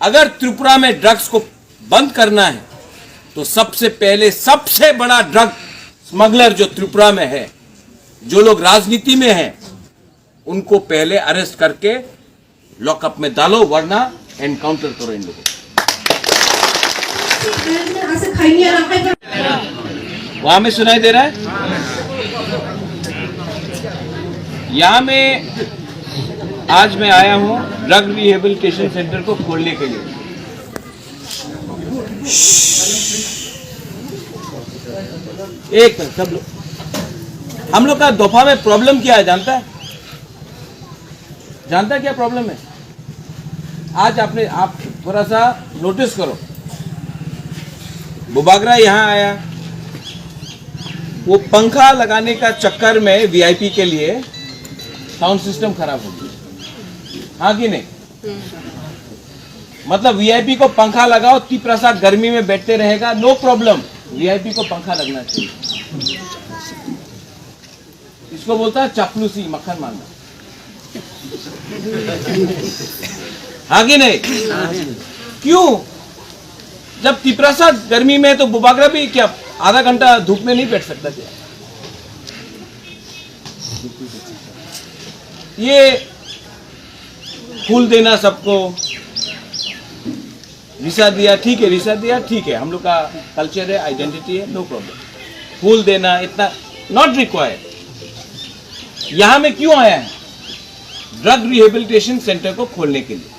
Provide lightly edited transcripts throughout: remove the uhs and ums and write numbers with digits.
अगर त्रिपुरा में ड्रग्स को बंद करना है तो सबसे पहले सबसे बड़ा ड्रग स्मगलर जो त्रिपुरा में है, जो लोग राजनीति में हैं, उनको पहले अरेस्ट करके लॉकअप में डालो, वरना एनकाउंटर करो इन लोगों को। वहां में सुनाई दे रहा है? यहां में आज मैं आया हूं ड्रग रिहेबिलिटेशन सेंटर को खोलने के लिए। एक मिनट सब लोग, हम लोग का दोफा में प्रॉब्लम क्या है जानता है? जानता है क्या प्रॉब्लम है? आज आप थोड़ा सा नोटिस करो। बुबागरा यहां आया, वो पंखा लगाने का चक्कर में वीआईपी के लिए साउंड सिस्टम खराब हो गया, हाँ कि नहीं? मतलब वीआईपी को पंखा लगाओ, प्रसाद गर्मी में बैठते रहेगा, नो प्रॉब्लम, वीआईपी को पंखा लगना चाहिए। इसको बोलता है चापलूसी, मक्खन मारना, हाँ कि नहीं? क्यों? जब प्रसाद गर्मी में, तो बुबागरा भी क्या आधा घंटा धूप में नहीं बैठ सकता क्या? ये फूल देना सबको, रिसा दिया ठीक है, रिसा दिया ठीक है, हम लोग का कल्चर है, आइडेंटिटी है, नो प्रॉब्लम। फूल देना इतना नॉट रिक्वायर्ड। यहां में क्यों आया है? ड्रग रिहेबिलिटेशन सेंटर को खोलने के लिए।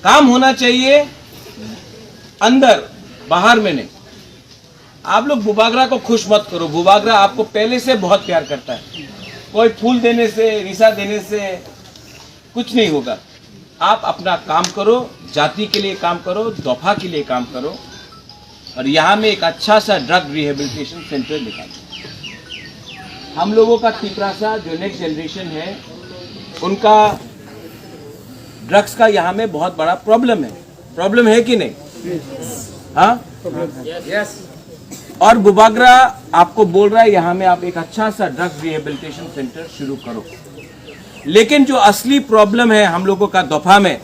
काम होना चाहिए अंदर, बाहर में नहीं। आप लोग बुबागरा को खुश मत करो, बुबागरा आपको पहले से बहुत प्यार करता है। कोई फूल देने से, रिसा देने से कुछ नहीं होगा। आप अपना काम करो, जाति के लिए काम करो, दोफा के लिए काम करो, और यहाँ में एक अच्छा सा ड्रग रिहेबिलिटेशन सेंटर निकालो। हम लोगों का तिपरासा जो नेक्स्ट जनरेशन है, उनका ड्रग्स का यहाँ में बहुत बड़ा प्रॉब्लम है। प्रॉब्लम है कि नहीं? हाँ, यस। और बुबागरा आपको बोल रहा है यहाँ में आप एक अच्छा सा ड्रग रिहेबिलिटेशन सेंटर शुरू करो। लेकिन जो असली प्रॉब्लम है हम लोगों का दोफा में,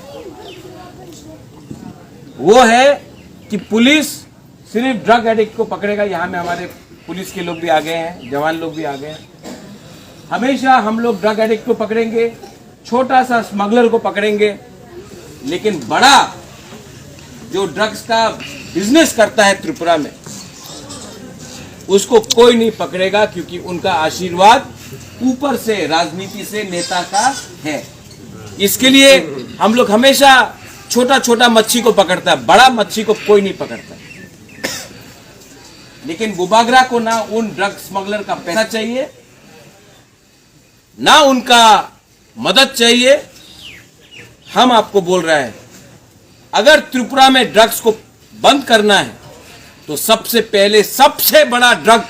वो है कि पुलिस सिर्फ ड्रग एडिक्ट को पकड़ेगा। यहाँ में हमारे पुलिस के लोग भी आ गए हैं, जवान लोग भी आ गए हैं। हमेशा हम लोग ड्रग एडिक्ट को पकड़ेंगे, छोटा सा स्मगलर को पकड़ेंगे, लेकिन बड़ा जो ड्रग्स का बिजनेस करता है त्रिपुरा में, उसको कोई नहीं पकड़ेगा, क्योंकि उनका आशीर्वाद ऊपर से, राजनीति से, नेता का है। इसके लिए हम लोग हमेशा छोटा छोटा मच्छी को पकड़ता है, बड़ा मच्छी को कोई नहीं पकड़ता। लेकिन बुबागरा को ना उन ड्रग स्मगलर का पैसा चाहिए, ना उनका मदद चाहिए। हम आपको बोल रहे हैं, अगर त्रिपुरा में ड्रग्स को बंद करना है तो सबसे पहले सबसे बड़ा ड्रग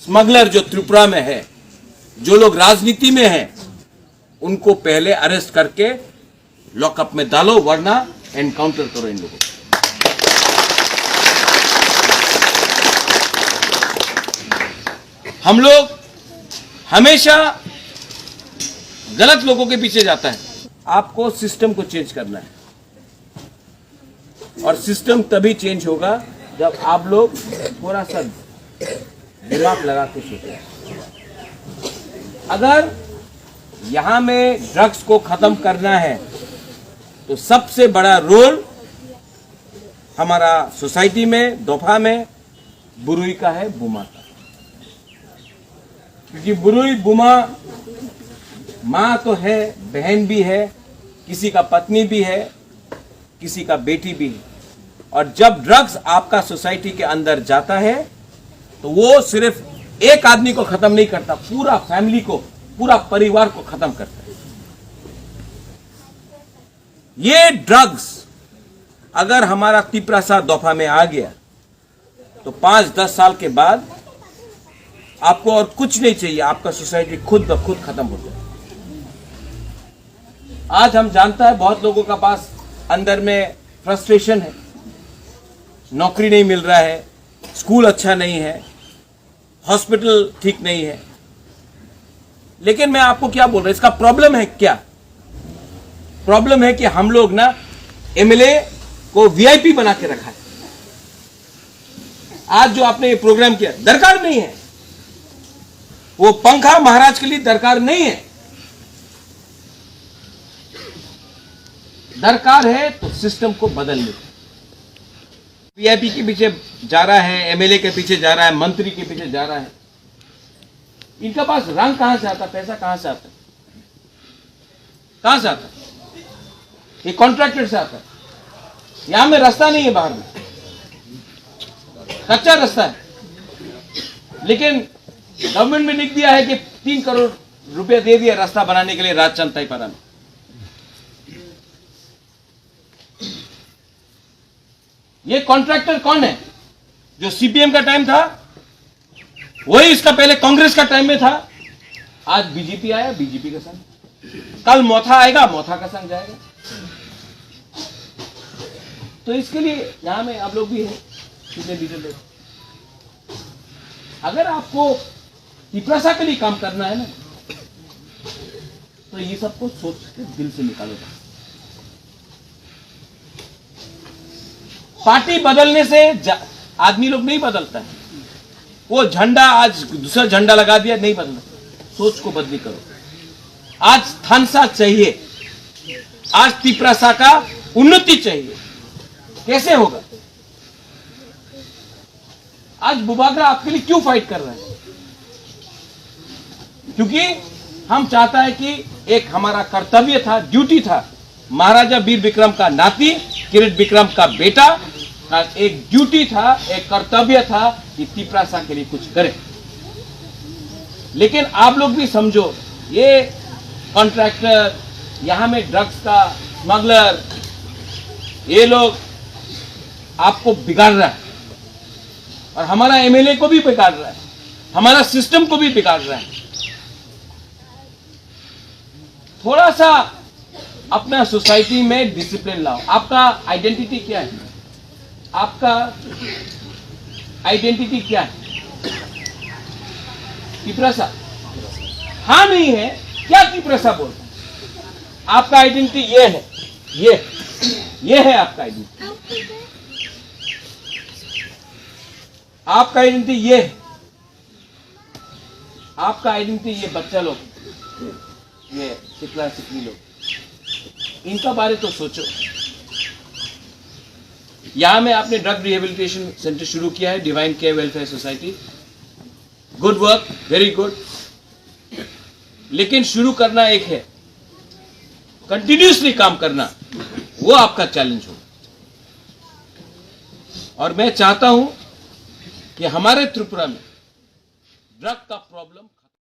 स्मगलर जो त्रिपुरा में है, जो लोग राजनीति में हैं, उनको पहले अरेस्ट करके लॉकअप में डालो, वरना एनकाउंटर करो इन लोगों को। हम लोग हमेशा गलत लोगों के पीछे जाता है। आपको सिस्टम को चेंज करना है, और सिस्टम तभी चेंज होगा जब आप लोग थोड़ा सा दिमाग लगा के सोचें। अगर यहां में ड्रग्स को खत्म करना है तो सबसे बड़ा रोल हमारा सोसाइटी में, दोफा में बुरुई का है, बुमा का। क्योंकि बुरुई बुमा माँ तो है, बहन भी है, किसी का पत्नी भी है, किसी का बेटी भी है। और जब ड्रग्स आपका सोसाइटी के अंदर जाता है तो वो सिर्फ एक आदमी को खत्म नहीं करता, पूरा फैमिली को, पूरा परिवार को खत्म करता है। ये ड्रग्स अगर हमारा तिपरासा दोफा में आ गया तो 5-10 साल के बाद आपको और कुछ नहीं चाहिए, आपका सोसाइटी खुद ब खुद खत्म हो जाए। आज हम जानता है बहुत लोगों का पास अंदर में फ्रस्ट्रेशन है, नौकरी नहीं मिल रहा है, स्कूल अच्छा नहीं है, हॉस्पिटल ठीक नहीं है। लेकिन मैं आपको क्या बोल रहा हूं, इसका प्रॉब्लम है क्या? प्रॉब्लम है कि हम लोग ना एमएलए को वीआईपी बना के रखा है। आज जो आपने ये प्रोग्राम किया दरकार नहीं है, वो पंखा महाराज के लिए दरकार नहीं है। दरकार है तो सिस्टम को बदलने। वीआईपी के पीछे जा रहा है, एमएलए के पीछे जा रहा है, मंत्री के पीछे जा रहा है। इनका पास रंग कहां से आता, पैसा कहां से आता, कहां से आता? ये कॉन्ट्रैक्टर से आता है। यहां में रास्ता नहीं है, बाहर में कच्चा रास्ता है, लेकिन गवर्नमेंट में लिख दिया है कि 3 करोड़ रुपए दे दिया रास्ता बनाने के लिए राजचंद ताईपारा में। ये कॉन्ट्रैक्टर कौन है? जो सीपीएम का टाइम था वही इसका पहले कांग्रेस का टाइम में था। आज बीजेपी आया, बीजेपी का संग, कल मोथा आएगा, मोथा का संग जाएगा। तो इसके लिए यहां में आप लोग भी हैं, कितने लीडर लोग। अगर आपको तिपरासा के लिए काम करना है ना, तो ये सबको सोच के दिल से निकालो। पार्टी बदलने से आदमी लोग नहीं बदलता है। वो झंडा आज दूसरा झंडा लगा दिया, नहीं बदलना। सोच को बदली करो। आज थानसा चाहिए, आज तिपरासा का उन्नति चाहिए। कैसे होगा? आज बुबागरा आपके लिए क्यों फाइट कर रहा है? क्योंकि हम चाहता है कि एक हमारा कर्तव्य था, ड्यूटी था, महाराजा वीर विक्रम का नाती, किरीट विक्रम का बेटा, एक ड्यूटी था, एक कर्तव्य था कि तिपरासा के लिए कुछ करें। लेकिन आप लोग भी समझो, ये कॉन्ट्रैक्टर, यहां में ड्रग्स का स्मगलर, ये लोग आपको बिगाड़ रहा है, और हमारा एमएलए को भी बिगाड़ रहा है, हमारा सिस्टम को भी बिगाड़ रहा है। थोड़ा सा अपना सोसाइटी में डिसिप्लिन लाओ। आपका आइडेंटिटी क्या है? आपका आइडेंटिटी क्या है? तिपरासा? हाँ नहीं है, क्या तिपरासा बोलता है? आपका आइडेंटिटी ये है, ये है आपका आइडेंटिटी। आपका आइडेंटिटी ये है, आपका आइडेंटिटी ये बच्चा लोग, ये सिकला सिकली लोग, इनका बारे तो सोचो। यहां में आपने ड्रग रिहेबिलिटेशन सेंटर शुरू किया है, divine care welfare society. Good work, very good. लेकिन शुरू करना एक है, कंटिन्यूसली काम करना वो आपका चैलेंज हो। और मैं चाहता हूं कि हमारे त्रिपुरा में ड्रग का प्रॉब्लम